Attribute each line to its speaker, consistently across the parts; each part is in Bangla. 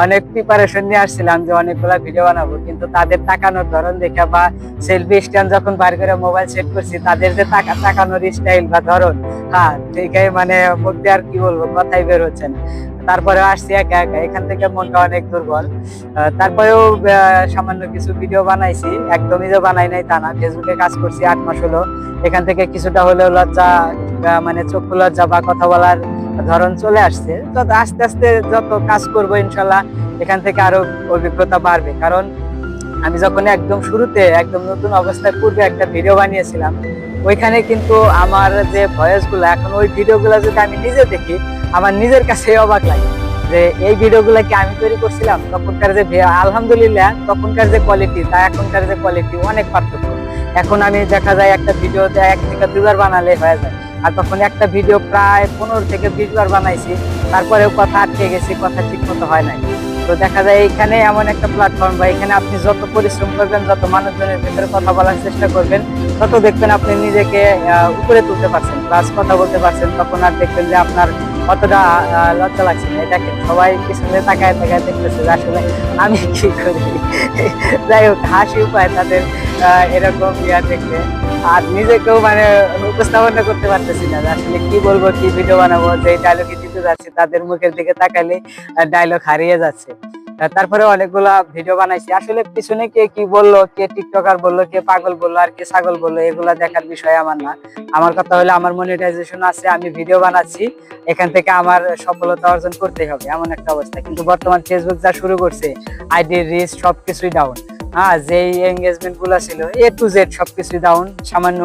Speaker 1: অনেক প্রিপারেশন নিয়ে আসছিলাম যে অনেকগুলা ভিডিও বানাবো, কিন্তু তাদের তাকানোর ধরন দেখে বা সেলফি স্ট্যান্ড যখন বার করে মোবাইল সেট করছি, তাদের যে তাকানোর স্টাইল বা ধরন, হ্যাঁ ঠিক মানে মুখ দিয়ে আর কি বলবো, কথাই বের হচ্ছে না। তারপরে আসছি একা একা, এখান থেকে মনটা অনেক দুর্বল। তারপরেও সামান্য কিছু ভিডিও বানাইছি, একদমই যে বানাই নাই তা না। ফেসবুকে কাজ করছি 8 মাস হলো, এখান থেকে কিছুটা হলেও লজ্জা, মানে চক্ষু লজ্জা বা কথা বলার ধরন চলে আসছে। তো আস্তে আস্তে যত কাজ করবো ইনশাল্লাহ এখান থেকে আরো অভিজ্ঞতা বাড়বে। কারণ আমি যখন একদম শুরুতে একদম নতুন অবস্থায় পূর্বে একটা ভিডিও বানিয়েছিলাম, ওইখানে কিন্তু আমার যে ভয়েস গুলা, এখন ওই ভিডিও গুলা যদি আমি নিজে দেখি, আমার নিজের কাছে অবাক লাগে যে এই ভিডিও গুলা কি আমি তৈরি করছিলাম। তখনকার যে আলহামদুলিল্লাহ তখনকার যে কোয়ালিটি তা এখনকার যে কোয়ালিটি অনেক পার্থক্য। এখন আমি দেখা যায় একটা ভিডিওতে 1 থেকে 2 বার বানালে হয়ে যায়, আর তখন একটা ভিডিও প্রায় 15 থেকে 20 বার বানাইছি, তারপরেও কথা আটকে গেছি, কথা ঠিক মতো হয় নাই। তো দেখা যায় এখানে এমন একটা প্ল্যাটফর্ম, বা এখানে আপনি যত পরিশ্রম করবেন, যত মানুষজনের ভিতরে কথা বলার চেষ্টা করবেন, তত দেখবেন আপনি নিজেকে উপরে তুলতে পারছেন, প্লাস কথা বলতে পারছেন। তখন আর দেখবেন যে আপনার অতটা লজ্জা লাগছে না। এটাকে সবাই পিছনে তাকায় তাকায় দেখতেছে যে আসলে আমি কি করি। যাই হোক, হাসি উপায় তাদের এরকম দেখলে। আর নিজেকেও মানে উপস্থাপনা করতে পারতেছি না আসলে কি বলবো, কি ভিডিও বানাবো, যে ডায়লগই দিতে যাচ্ছি তাদের মুখের দিকে তাকালে ডায়লগ হারিয়ে যাচ্ছে। তারপরে অনেকগুলা ভিডিও বানাইছি, আসলে পিছনে কে কি বললো, কে টিকটকার বললো, কে পাগল বললো, আর কে ছাগল বললো, এগুলা দেখার বিষয় আমার না। আমার কথা হলো আমার মনিটাইজেশন আছে, আমি ভিডিও বানাচ্ছি, এখান থেকে আমার সফলতা অর্জন করতেই হবে, এমন একটা অবস্থা। কিন্তু বর্তমান ফেসবুক যা শুরু করছে, আইডি রিচ সবকিছুই ডাউন। হ্যাঁ, যে এঙ্গেজমেন্ট গুলা ছিল A to Z সবকিছু ডাউন। সামান্য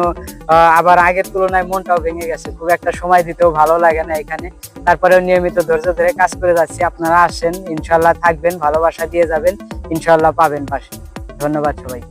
Speaker 1: আবার আগের তুলনায় মনটাও ভেঙে গেছে, খুব একটা সময় দিতেও ভালো লাগে না এখানে। তারপরেও নিয়মিত ধৈর্য ধরে কাজ করে যাচ্ছি। আপনারা আসেন, ইনশাল্লাহ থাকবেন, ভালোবাসা দিয়ে যাবেন, ইনশাল্লাহ পাবেন পাশে। ধন্যবাদ সবাইকে।